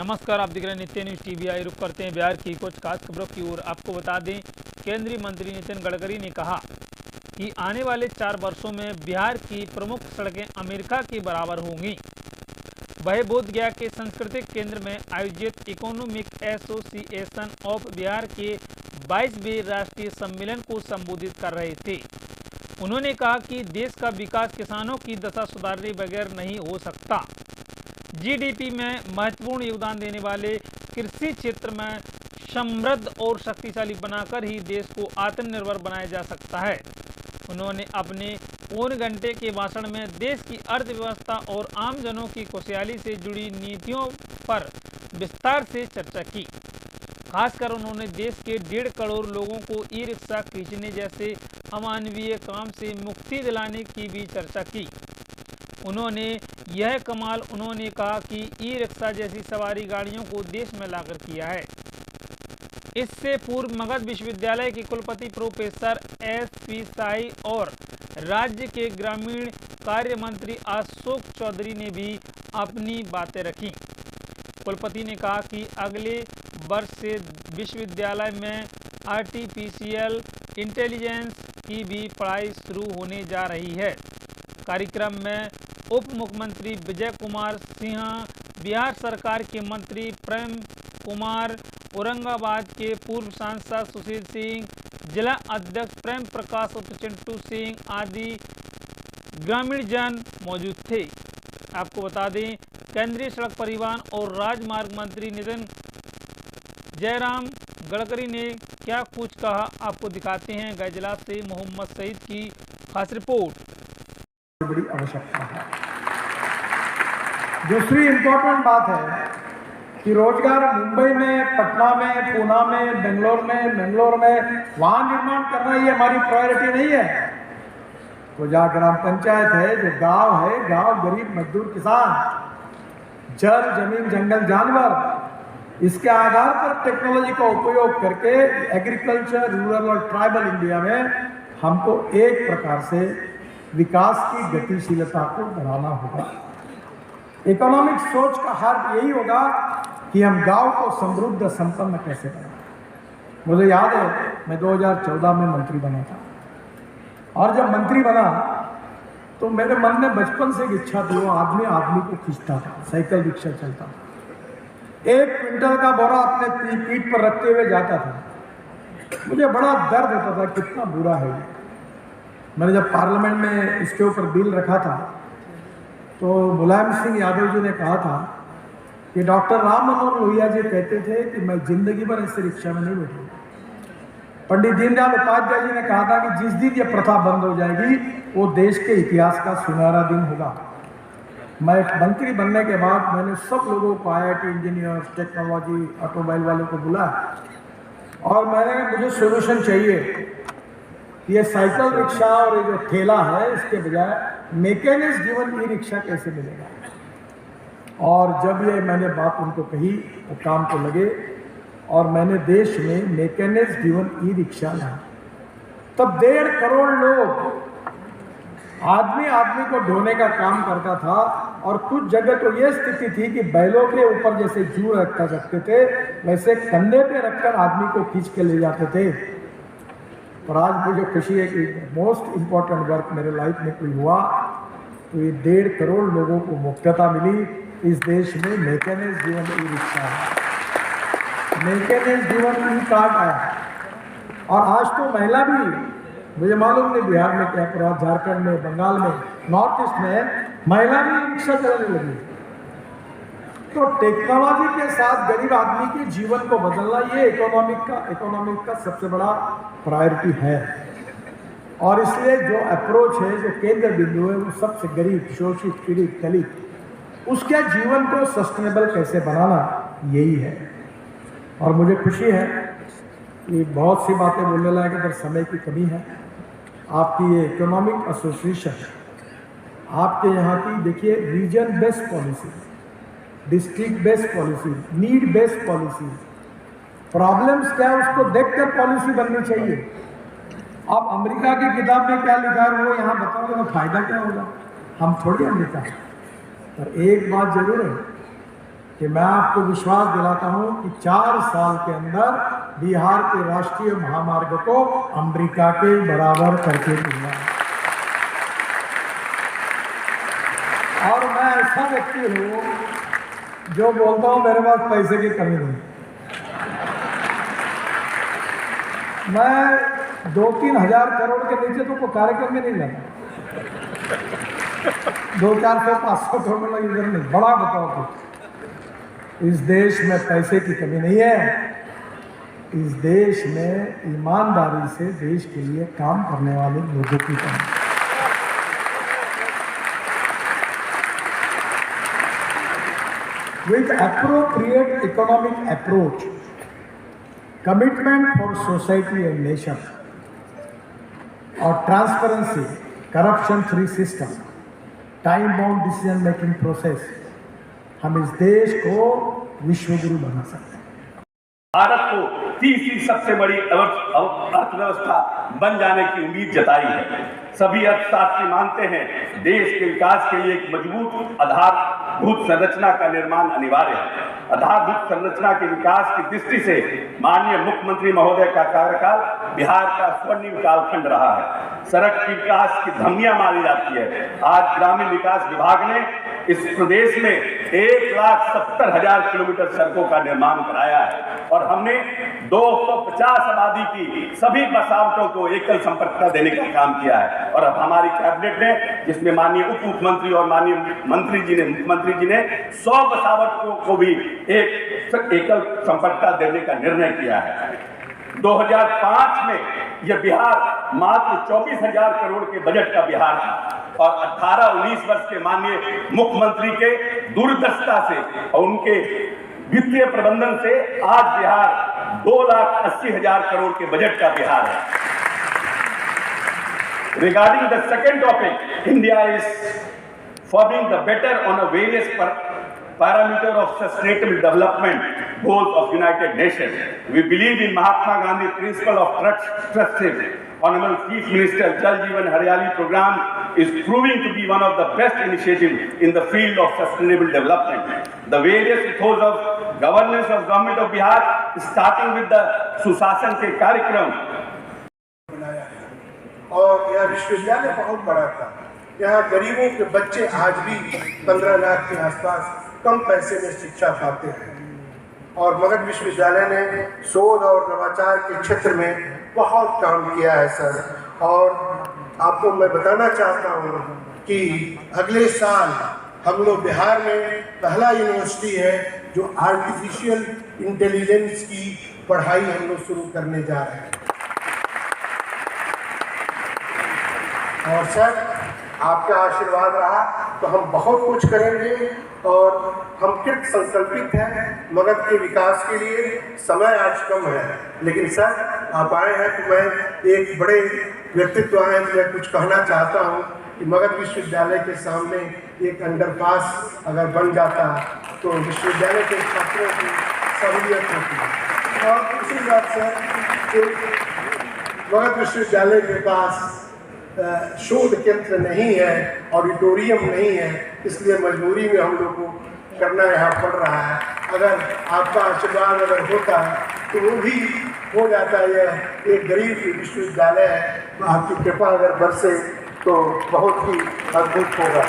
नमस्कार, आप देख रहे हैं नित्य न्यूज टीवी। आई रुख करते हैं बिहार की कुछ खास खबरों की ओर। आपको बता दें, केंद्रीय मंत्री नितिन गडकरी ने कहा कि आने वाले 4 वर्षों में बिहार की प्रमुख सड़कें अमेरिका के बराबर होंगी। वह बोधगया के सांस्कृतिक केंद्र में आयोजित इकोनॉमिक एसोसिएशन ऑफ बिहार के 22वें राष्ट्रीय सम्मेलन को संबोधित कर रहे थे। उन्होंने कहा कि देश का विकास किसानों की दशा सुधारने बगैर नहीं हो सकता। जीडीपी में महत्वपूर्ण योगदान देने वाले कृषि क्षेत्र में समृद्ध और शक्तिशाली बनाकर ही देश को आत्मनिर्भर बनाया जा सकता है। उन्होंने अपने पौने घंटे के भाषण में देश की अर्थव्यवस्था और आमजनों की खुशहाली से जुड़ी नीतियों पर विस्तार से चर्चा की। खासकर उन्होंने देश के 1.5 करोड़ लोगों को ई रिक्शा खींचने जैसे अमानवीय काम से मुक्ति दिलाने की भी चर्चा की। उन्होंने कहा कि ई रिक्शा जैसी सवारी गाड़ियों को देश में लाकर किया है। इससे पूर्व मगध विश्वविद्यालय के कुलपति प्रोफेसर SP शाही और राज्य के ग्रामीण कार्य मंत्री अशोक चौधरी ने भी अपनी बातें रखी। कुलपति ने कहा कि अगले वर्ष से विश्वविद्यालय में आर्टिफिशियल इंटेलिजेंस की भी पढ़ाई शुरू होने जा रही है। कार्यक्रम में उप मुख्यमंत्री विजय कुमार सिंह, बिहार सरकार के मंत्री प्रेम कुमार, औरंगाबाद के पूर्व सांसद सुशील सिंह, जिला अध्यक्ष प्रेम प्रकाश उर्फ चिंटू सिंह आदि ग्रामीण जन मौजूद थे। आपको बता दें, केंद्रीय सड़क परिवहन और राजमार्ग मंत्री नितिन जयराम गडकरी ने क्या कुछ कहा, आपको दिखाते हैं गया जिला से मोहम्मद सईद की खास रिपोर्ट। बड़ी आवश्यकता है। दूसरी इम्पोर्टेंट बात है कि रोजगार मुंबई में, पटना में, पूना में, बेंगलोर में वहां निर्माण करना ये हमारी प्रायोरिटी नहीं है। तो जहाँ ग्राम पंचायत है, जो गांव है, गांव गरीब मजदूर किसान, जल जमीन जंगल जानवर, इसके आधार पर टेक्नोलॉजी का उपयोग करके एग्रीकल्चर, रूरल और ट्राइबल इंडिया में हमको एक प्रकार से विकास की गतिशीलता को बढ़ाना होगा। इकोनॉमिक सोच का अर्थ यही होगा कि हम गांव को समृद्ध संपन्न कैसे बनाएं। मुझे याद है, मैं 2014 में मंत्री बना था, और जब मंत्री बना तो मेरे मन में बचपन से एक इच्छा थी, वो आदमी को खींचता था, साइकिल रिक्शा चलता था, 1 क्विंटल का बोरा अपने पीठ पर रखते हुए जाता था। मुझे बड़ा दर्द होता था, कितना बुरा है ये। मैंने जब पार्लियामेंट में इसके ऊपर बिल रखा था तो मुलायम सिंह यादव जी ने कहा था कि डॉक्टर राम मनोहर लोहिया जी कहते थे कि मैं जिंदगी भर ऐसे रिक्शा में नहीं बैठूंगा। पंडित दीनदयाल उपाध्याय जी ने कहा था कि जिस दिन ये प्रथा बंद हो जाएगी वो देश के इतिहास का सुनहरा दिन होगा। मैं मंत्री बनने के बाद मैंने सब लोगों को, IIT इंजीनियर्स, टेक्नोलॉजी, ऑटोमोबाइल वालों को बुलाया और मुझे सोल्यूशन चाहिए। ये साइकिल रिक्शा और ये जो ठेला है, इसके बजाय मैकेनिक्स ड्रिवन ई रिक्शा कैसे मिलेगा। और जब ये मैंने बात उनको कही, वो काम को लगे और मैंने देश में मैकेनिक्स ड्रिवन ई रिक्शा लाया। तब 1.5 करोड़ लोग आदमी को ढोने का काम करता था, और कुछ जगह तो ये स्थिति थी कि बैलों के ऊपर जैसे जू रख सकते थे, वैसे कंधे पे रखकर आदमी को खींच के ले जाते थे। और आज मुझे खुशी है कि मोस्ट इम्पॉर्टेंट वर्क मेरे लाइफ में कोई हुआ तो ये 1.5 करोड़ लोगों को मुक्तता मिली। इस देश में मैकेनिक्स ड्रिवन ई रिक्शा है, मैकेनिक्स ड्रिवन ई कार्ड आया, और आज तो महिला भी, मुझे मालूम नहीं बिहार में क्या करा, झारखंड में, बंगाल में, नॉर्थ ईस्ट में महिला भी रिक्शा चलाने लगी। तो टेक्नोलॉजी के साथ गरीब आदमी के जीवन को बदलना, ये इकोनॉमिक का सबसे बड़ा प्रायोरिटी है। और इसलिए जो अप्रोच है, जो केंद्र बिंदु है, वो सबसे गरीब, शोषित, पीड़ित, दलित, उसके जीवन को सस्टेनेबल कैसे बनाना, यही है। और मुझे खुशी है कि बहुत सी बातें बोलने लायक, अगर समय की कमी है, आपकी ये इकोनॉमिक एसोसिएशन, आपके यहाँ की देखिए region based policy, district based policy, need based policy, problems क्या है उसको देखकर पॉलिसी बननी चाहिए। अब अमेरिका की किताब में क्या लिखा है वो यहाँ बताओगे तो फायदा क्या होगा, हम थोड़ी अमेरिका। पर एक बात जरूर है कि मैं आपको विश्वास दिलाता हूं कि 4 साल के अंदर बिहार के राष्ट्रीय महामार्ग को अमेरिका के बराबर करके दूंगा। और मैं ऐसा व्यक्ति हूं जो बोलता हूं मेरे पास पैसे की कमी नहीं। मैं 2-3 हजार करोड़ के नीचे तो कोई कार्यक्रम में नहीं लगा। 200-400-500 करोड़ में लगी नहीं। बड़ा बताओ कुछ। इस देश में पैसे की कमी नहीं है। इस देश में ईमानदारी से देश के लिए काम करने वाले लोगों की कमी। With appropriate economic approach, commitment for society and nation, और transparency, corruption-free system, time-bound decision-making process, हम इस देश को विश्वगुरु बना सकते हैं। भारत को तीसरी सबसे बड़ी अर्थव्यवस्था बन जाने की उम्मीद जताई है। सभी अर्थशास्त्री मानते हैं देश के विकास के लिए एक मजबूत आधारभूत संरचना का निर्माण अनिवार्य है। आधारभूत संरचना के विकास की दृष्टि से माननीय मुख्यमंत्री महोदय का कार्यकाल बिहार का स्वर्णिम कालखंड रहा है। सड़क के विकास की धमनियां मारी जाती है। आज ग्रामीण विकास विभाग ने इस प्रदेश में 1,70,000 किलोमीटर सड़कों का निर्माण कराया है और हमने 250 आबादी की सभी बसावटों को एकल संपर्कता देने का काम किया है। और अब हमारी कैबिनेट ने, जिसमें माननीय उप मुख्यमंत्री और माननीय मुख्यमंत्री जी ने 100 बसावटों को भी एक एकल संपर्कता देने का निर्णय किया है। 2005 में यह बिहार मात्र 24,000 करोड़ के बजट का बिहार था और 18-19 वर्ष के माननीय मुख्यमंत्री के दूरदर्शिता से और उनके वित्तीय प्रबंधन से आज बिहार 2,80,000 करोड़ के बजट का बिहार है। Regarding the second topic, India is faring the better on a various parameter of sustainable development goals of United Nations. We believe in Mahatma Gandhi principle of trustship. Honorable Chief Minister, Jal Jeevan Haryali program is proving to be one of the best initiatives in the field of sustainable development. The various methods of governance of government of Bihar, starting with the सुशासन के कार्यक्रम, और यह विश्वविद्यालय बहुत बड़ा था। यहाँ गरीबों के बच्चे आज भी 15 लाख के आसपास कम पैसे में शिक्षा पाते हैं और मगध विश्वविद्यालय ने शोध और नवाचार के क्षेत्र में बहुत काम किया है सर। और आपको मैं बताना चाहता हूँ कि अगले साल हम लोग बिहार में पहला यूनिवर्सिटी है जो आर्टिफिशियल इंटेलिजेंस की पढ़ाई हम लोग शुरू करने जा रहे हैं। और सर आपका आशीर्वाद रहा तो हम बहुत कुछ करेंगे और हम कृत संकल्पित हैं मगध के विकास के लिए। समय आज कम है लेकिन सर आप आए हैं तो मैं एक बड़े व्यक्तित्व आए तो मैं कुछ कहना चाहता हूं कि मगध विश्वविद्यालय के सामने एक अंडरपास अगर बन जाता तो विश्वविद्यालय के छात्रों की सहूलियत होती। और दूसरी बात सर, मगध विश्वविद्यालय के पास शोध केंद्र नहीं है, ऑडिटोरियम नहीं है, इसलिए मजबूरी में हम लोग को करना यहाँ पड़ रहा है। अगर आपका आशीर्वाद अगर होता तो वो भी हो जाता। यह एक गरीब विश्वविद्यालय है, आपकी कृपा अगर बरसे तो बहुत ही अद्भुत होगा।